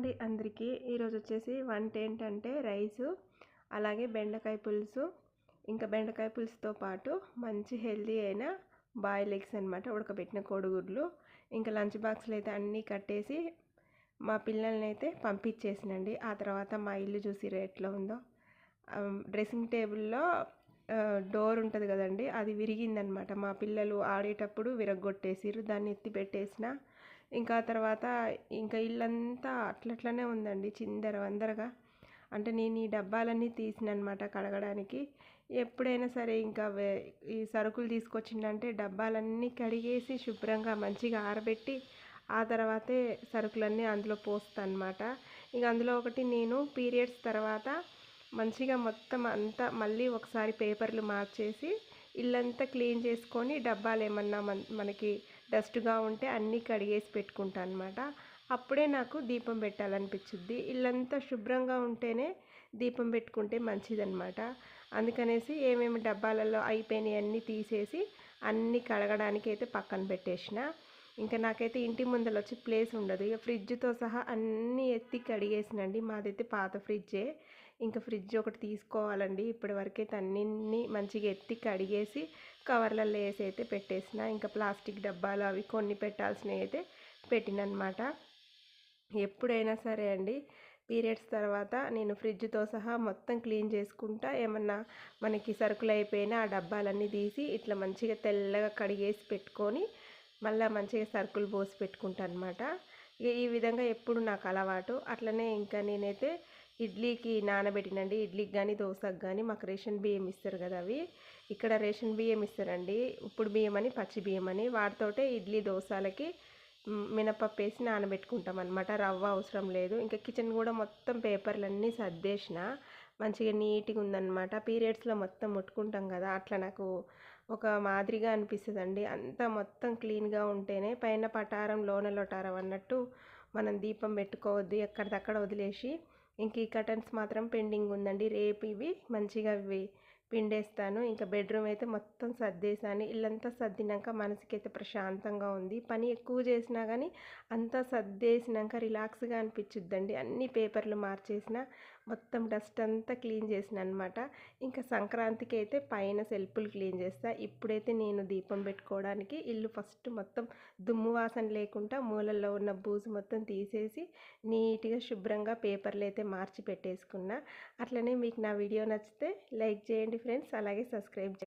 అండి అందరికీ. ఈరోజు వచ్చేసి వంట ఏంటంటే రైసు, అలాగే బెండకాయ పులుసు, ఇంకా బెండకాయ పులుసుతో పాటు మంచి హెల్దీ అయిన బాయిల్ ఎగ్స్ అనమాట, ఉడకబెట్టిన కోడిగుడ్లు. ఇంకా లంచ్ బాక్స్లో అయితే అన్నీ కట్టేసి మా పిల్లల్ని అయితే పంపించేసినండి. ఆ తర్వాత మా ఇల్లు చూసి ఎట్లా ఉందో. డ్రెస్సింగ్ టేబుల్లో డోర్ ఉంటుంది కదండి, అది విరిగిందనమాట. మా పిల్లలు ఆడేటప్పుడు విరగొట్టేసిరు, దాన్ని ఎత్తి పెట్టేసిన. ఇంకా తర్వాత ఇంకా ఇల్లంతా అట్లట్లనే ఉందండి, చిందర వందరగా. అంటే నేను ఈ డబ్బాలన్నీ తీసిననమాట కడగడానికి. ఎప్పుడైనా సరే ఇంకా ఈ సరుకులు తీసుకొచ్చిందంటే డబ్బాలన్నీ కడిగేసి శుభ్రంగా మంచిగా ఆరబెట్టి ఆ తర్వాతే సరుకులన్నీ అందులో పోస్తాను అనమాట. ఇక అందులో ఒకటి నేను పీరియడ్స్ తర్వాత మంచిగా మొత్తం అంతా మళ్ళీ ఒకసారి పేపర్లు మార్చేసి ఇల్లంతా క్లీన్ చేసుకొని డబ్బాలు ఏమన్నా మనకి డస్ట్గా ఉంటే అన్నీ కడిగేసి పెట్టుకుంటాను అనమాట. అప్పుడే నాకు దీపం పెట్టాలనిపించుద్ది. ఇల్లంతా శుభ్రంగా ఉంటేనే దీపం పెట్టుకుంటే మంచిదన్నమాట. అందుకనేసి ఏమేమి డబ్బాలలో అయిపోయినాయి అన్నీ తీసేసి అన్నీ కడగడానికి అయితే పక్కన పెట్టేసిన. ఇంకా నాకైతే ఇంటి ముందర వచ్చి ప్లేస్ ఉండదు. ఇక ఫ్రిడ్జ్తో సహా అన్నీ ఎత్తి కడిగేసినండి. మాదైతే పాత ఫ్రిడ్జే. ఇంకా ఫ్రిడ్జ్ ఒకటి తీసుకోవాలండి. ఇప్పటి వరకైతే అన్నీ మంచిగా ఎత్తి కడిగేసి కవర్లలో వేసి అయితే పెట్టేసిన. ఇంకా ప్లాస్టిక్ డబ్బాలు అవి కొన్ని పెట్టాల్సినవి అయితే పెట్టినమాట. ఎప్పుడైనా సరే అండి పీరియడ్స్ తర్వాత నేను ఫ్రిడ్జ్తో సహా మొత్తం క్లీన్ చేసుకుంటా. ఏమన్నా మనకి సరుకులు అయిపోయినా ఆ డబ్బాలన్నీ తీసి ఇట్లా మంచిగా తెల్లగా కడిగేసి పెట్టుకొని మళ్ళీ మంచిగా సరుకులు పోసి పెట్టుకుంటాను అనమాట. ఈ విధంగా ఎప్పుడు నాకు అలవాటు. అట్లనే ఇంకా నేనైతే ఇడ్లీకి నానబెట్టినండి. ఇడ్లీకి కానీ దోశకు కానీ మాకు రేషన్ బియ్యం ఇస్తారు కదా, అవి ఇక్కడ రేషన్ బియ్యం ఇస్తారండి. ఇప్పుడు బియ్యం అని, పచ్చి బియ్యం అని. వాటితోటే ఇడ్లీ దోశలకి మినపప్పు వేసి నానబెట్టుకుంటాం అనమాట. రవ్వ అవసరం లేదు. ఇంకా కిచెన్ కూడా మొత్తం పేపర్లన్నీ సర్దేసిన మంచిగా నీట్గా ఉందన్నమాట. పీరియడ్స్లో మొత్తం ముట్టుకుంటాం కదా, అట్లా నాకు ఒక మాదిరిగా అనిపిస్తుందండి. అంతా మొత్తం క్లీన్గా ఉంటేనే పైన పటారం లోన లొటారం అన్నట్టు మనం దీపం పెట్టుకోవద్దు, ఎక్కడిదక్కడ వదిలేసి. ఇంక ఈ కర్టన్స్ మాత్రం పెండింగ్ ఉందండి. రేపు ఇవి మంచిగా పిండేస్తాను. ఇంకా బెడ్రూమ్ అయితే మొత్తం సర్దేశాను. ఇల్లంతా సర్దినాక మనసుకైతే ప్రశాంతంగా ఉంది. పని ఎక్కువ చేసినా కానీ అంతా సర్దేసినాక రిలాక్స్గా అనిపించుద్దండి. అన్ని పేపర్లు మార్చేసిన, మొత్తం డస్ట్ అంతా క్లీన్ చేసిన అనమాట. ఇంకా సంక్రాంతికి అయితే పైన సెల్ఫ్లు క్లీన్ చేస్తా. ఇప్పుడైతే నేను దీపం పెట్టుకోవడానికి ఇల్లు ఫస్ట్ మొత్తం దుమ్ము వాసన లేకుండా మూలల్లో ఉన్న బూజు మొత్తం తీసేసి నీట్గా శుభ్రంగా పేపర్లు అయితే మార్చి పెట్టేసుకున్నా. అట్లనే మీకు నా వీడియో నచ్చితే లైక్ చేయండి ఫ్రెండ్స్, అలాగే సబ్స్క్రైబ్ చేయండి.